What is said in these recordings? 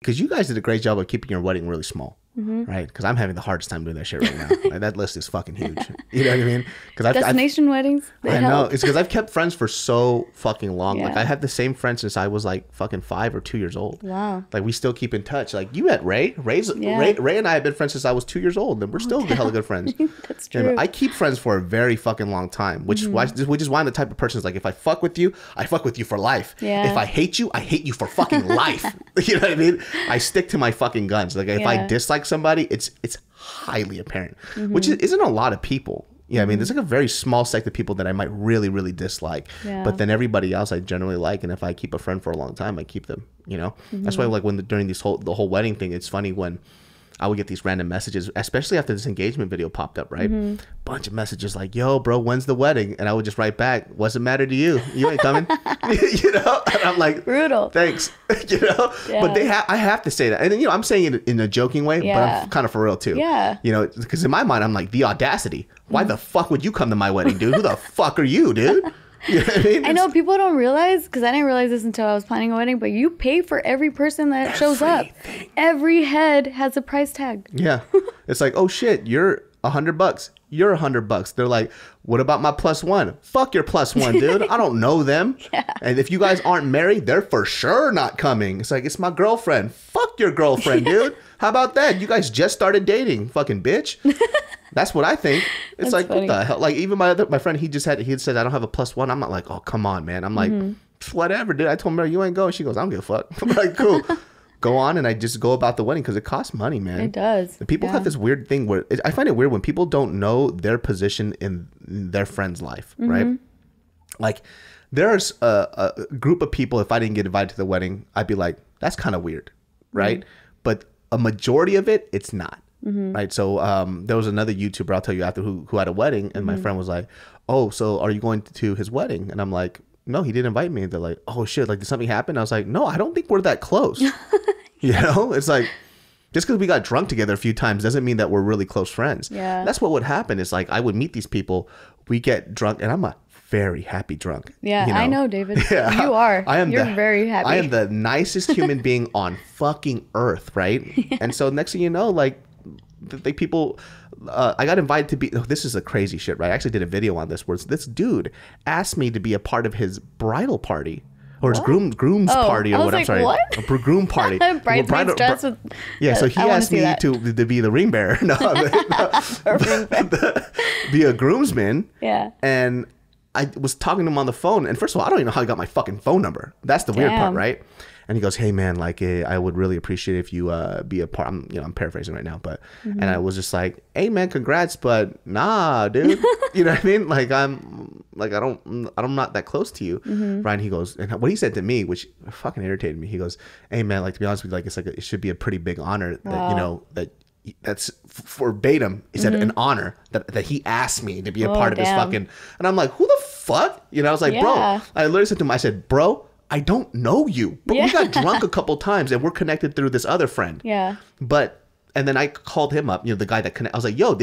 because you guys did a great job of keeping your wedding really small. Right, because I'm having the hardest time doing that shit right now. Like, that list is fucking huge. You know what I mean? Because destination weddings. I know it's because I've kept friends for so fucking long. Like I had the same friend since I was like fucking 5 or 2 years old. Wow. Like we still keep in touch. Like you met Ray. Ray and I have been friends since I was 2 years old, and we're still hella good friends. That's true. And I keep friends for a very fucking long time, which is why I'm the type of person is like, if I fuck with you, I fuck with you for life. Yeah. If I hate you for fucking life. You know what I mean? I stick to my fucking guns. Like if I dislike somebody, it's highly apparent, which isn't a lot of people. Yeah, I mean, there's like a very small sect of people that I might really, really dislike. Yeah. But then everybody else I generally like, and if I keep a friend for a long time, I keep them. You know, that's why like during the whole wedding thing, it's funny when I would get these random messages, especially after this engagement video popped up, right? Bunch of messages like, yo, bro, when's the wedding? And I would just write back, what's it matter to you? You ain't coming. You know? And I'm like, brutal. Thanks. You know? Yeah. But I have to say that. And, you know, I'm saying it in a joking way, but I'm kind of for real too. Yeah. You know, because in my mind, I'm like, the audacity. Why the fuck would you come to my wedding, dude? Who the fuck are you, dude? You know what I mean? I know people don't realize, because I didn't realize this until I was planning a wedding, but you pay for every person that shows up. Every head has a price tag. Yeah. It's like, oh shit, you're $100. You're $100. They're like, what about my +1? Fuck your +1, dude. I don't know them. And if you guys aren't married, they're for sure not coming. It's like, it's my girlfriend. Fuck your girlfriend, dude. How about that? You guys just started dating, fucking bitch. That's what I think. It's like, funny. What the hell? Like, even my friend, he had said, I don't have a +1. I'm not like, oh, come on, man. I'm like, whatever, dude. I told her, you ain't going. She goes, I don't give a fuck. I'm like, cool. Go on, and I just go about the wedding because it costs money, man. It does. People have this weird thing where I find it weird when people don't know their position in their friend's life, right? Like, there's a group of people, if I didn't get invited to the wedding, I'd be like, that's kind of weird, right? But a majority of it, it's not. Right. So there was another YouTuber, I'll tell you after, who had a wedding, and my friend was like, oh, so are you going to his wedding? And I'm like, no, he didn't invite me. And they're like, oh shit, like, did something happen? I was like, no, I don't think we're that close. You know, it's like, just because we got drunk together a few times doesn't mean that we're really close friends. Yeah. That's what would happen. Is like, I would meet these people, we get drunk, and I'm a very happy drunk. Yeah, you know? I know, David. Yeah, you are. You're very happy. I am the nicest human being on fucking earth, right? And so next thing you know, like, people, I got invited to be, this is a crazy shit, right? I actually did a video on this where this dude asked me to be a part of his bridal party. Or his groom's party, or what? I'm sorry, what? A groom party. Bridesmaid's dress with. Yeah, so he asked me to be the ring bearer. No, be a groomsman. Yeah. And I was talking to him on the phone, and first of all, I don't even know how he got my fucking phone number. That's the weird part, right? And he goes, hey man, like, I would really appreciate if you be a part. I'm paraphrasing right now, but and I was just like, hey man, congrats, but nah, dude. You know what I mean? Like, I'm not that close to you, right? And he goes, and what he said to me, which fucking irritated me, he goes, hey man, like, to be honest with you, like, it should be a pretty big honor that, you know, that's verbatim. He said an honor that he asked me to be a part of his fucking, and I'm like, who the fuck? You know, I was like, bro, I literally said to him, I said, bro, I don't know you, but we got drunk a couple times and we're connected through this other friend. Yeah. And then I called him up, you know, the guy that I was like, yo,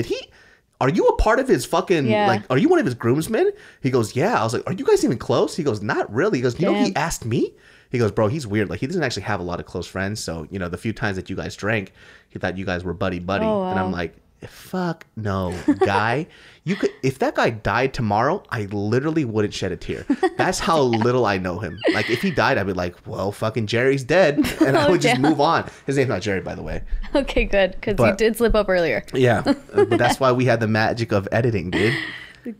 are you a part of his fucking, like, are you one of his groomsmen? He goes, yeah. I was like, are you guys even close? He goes, not really. He goes, you know, he asked me. He goes, bro, he's weird. Like, he doesn't actually have a lot of close friends. So, you know, the few times that you guys drank, he thought you guys were buddy. Oh, wow. And I'm like, fuck no, guy. You could, if that guy died tomorrow, I literally wouldn't shed a tear. That's how little I know him. Like, if he died, I'd be like, well, fucking Jerry's dead, and I would just move on. His name's not Jerry, by the way. Okay, good, because you did slip up earlier. Yeah, but that's why we had the magic of editing, dude.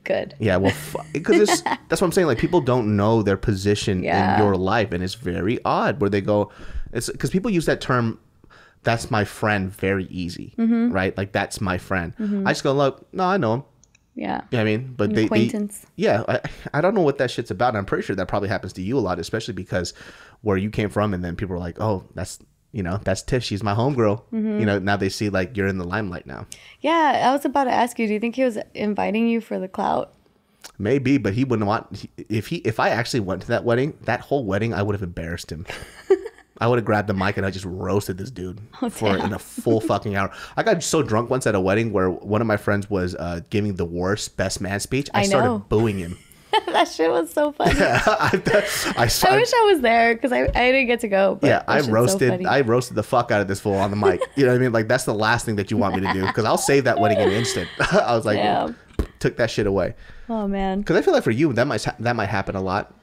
Good. Yeah, well, because that's what I'm saying. Like, people don't know their position in your life, and it's very odd where they go. It's because people use that term, that's my friend, very easy, right? Like, that's my friend. I just go, look, no, I know him. Yeah. You know what I mean? But acquaintance. I don't know what that shit's about. I'm pretty sure that probably happens to you a lot, especially because where you came from, and then people are like, oh, that's Tiff. She's my homegirl. You know, now they see, like, you're in the limelight now. Yeah, I was about to ask you, do you think he was inviting you for the clout? Maybe, but he wouldn't want, if I actually went to that wedding, that whole wedding, I would have embarrassed him. I would have grabbed the mic and I just roasted this dude in a full fucking hour. I got so drunk once at a wedding where one of my friends was giving the worst best man speech. I started booing him. That shit was so funny. I wish I was there because I didn't get to go. But yeah, I roasted the fuck out of this fool on the mic. You know what I mean? Like, that's the last thing that you want me to do, because I'll save that wedding in an instant. I was like, took that shit away. Oh man. Because I feel like for you that might happen a lot.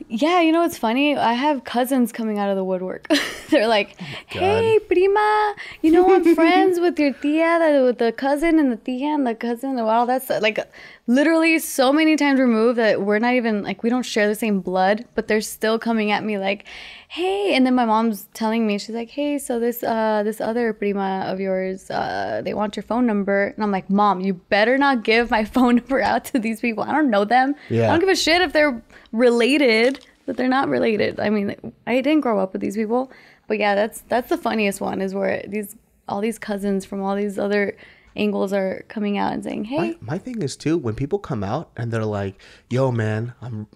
Yeah, you know what's funny? I have cousins coming out of the woodwork. They're like, "Hey, prima, you know I'm friends with your tia, with the cousin and the tia and the cousin and all that stuff." Like, literally so many times removed that we're not even like, we don't share the same blood, but they're still coming at me like, "Hey," and then my mom's telling me, she's like, "Hey, so this other prima of yours, they want your phone number," and I'm like, "Mom, you better not give my phone number out to these people. I don't know them. I don't give a shit if they're related, but they're not related." I mean, I didn't grow up with these people, but yeah, that's the funniest one, is where all these cousins from all these other angles are coming out and saying, "Hey." My thing is too, when people come out and they're like, "Yo, man, I'm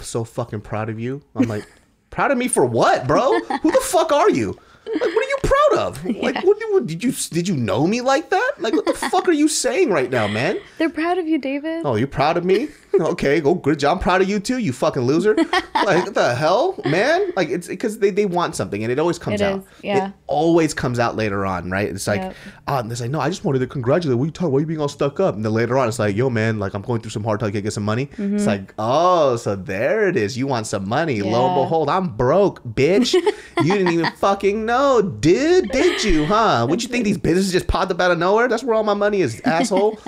so fucking proud of you." I'm like, proud of me for what, bro? Who the fuck are you? Like, what are you proud of? Like, what did you know me like that? Like, what the fuck are you saying right now, man? They're proud of you, David. Oh, you're proud of me? Okay, go, good job. I'm proud of you too, you fucking loser. Like, what the hell, man? Like, it's because they want something, and it always comes out. Yeah. It always comes out later on, right? It's like, and it's like, no, I just wanted to congratulate. What are you talking? Why are you being all stuck up? And then later on, it's like, yo, man, like, I'm going through some hard time. Can I get some money? Mm-hmm. It's like, oh, so there it is. You want some money? Yeah. Lo and behold, I'm broke, bitch. You didn't even fucking know, dude. Did you, huh? Would you think these businesses just popped up out of nowhere? That's where all my money is, asshole.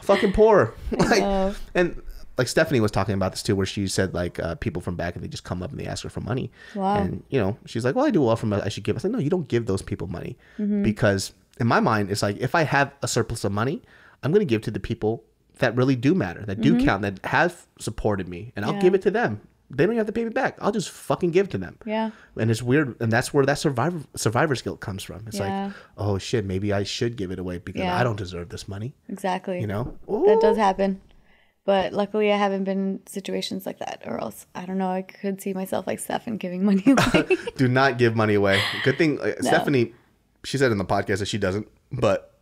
Fucking poor. Like, and like Stephanie was talking about this too, where she said like people from back and they just come up and they ask her for money. Wow. And you know, she's like, "Well, I do well from I should give." I said, "No, you don't give those people money." Mm-hmm. Because in my mind, it's like, if I have a surplus of money, I'm going to give to the people that really do matter, that do count, that have supported me, and I'll give it to them. They don't have to pay me back. I'll just fucking give to them. Yeah. And it's weird, and that's where that survivor guilt comes from. It's like, oh shit, maybe I should give it away because I don't deserve this money. Exactly. You know? Ooh. That does happen. But luckily I haven't been in situations like that, or else, I don't know, I could see myself like Stefan giving money away. Do not give money away. Good thing, no. Stephanie, she said in the podcast that she doesn't, but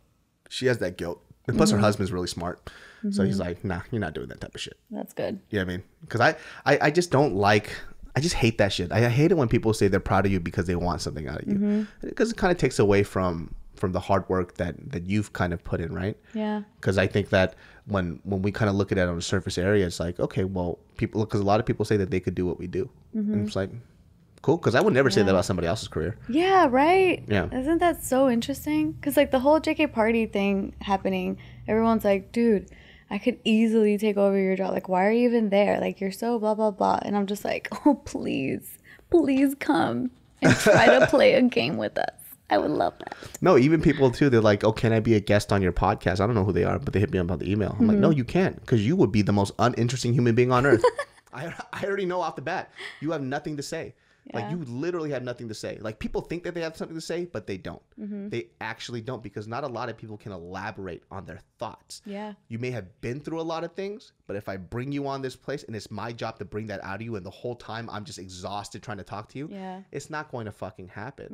she has that guilt. And plus her husband's really smart. So he's like, "Nah, you're not doing that type of shit." That's good. Yeah, I mean, because I just don't like, I just hate that shit. I hate it when people say they're proud of you because they want something out of you. Because it kind of takes away from the hard work that you've kind of put in, right? Yeah. Because I think that when we kind of look at it on the surface area, it's like, okay, well, people, because a lot of people say that they could do what we do. And it's like, cool, because I would never say that about somebody else's career. Yeah, right? Yeah. Isn't that so interesting? Because like the whole JK party thing happening, everyone's like, "Dude, I could easily take over your job. Like, why are you even there? Like, you're so blah, blah, blah." And I'm just like, "Oh, please come and try to play a game with us. I would love that." No, even people too, they're like, "Oh, can I be a guest on your podcast?" I don't know who they are, but they hit me up about the email. I'm like, "No, you can't, because you would be the most uninteresting human being on earth." I already know off the bat. You have nothing to say. Yeah. Like, you literally have nothing to say. Like, people think that they have something to say, but they don't. They actually don't, because not a lot of people can elaborate on their thoughts. Yeah. You may have been through a lot of things, but if I bring you on this place and it's my job to bring that out of you, and the whole time I'm just exhausted trying to talk to you, it's not going to fucking happen.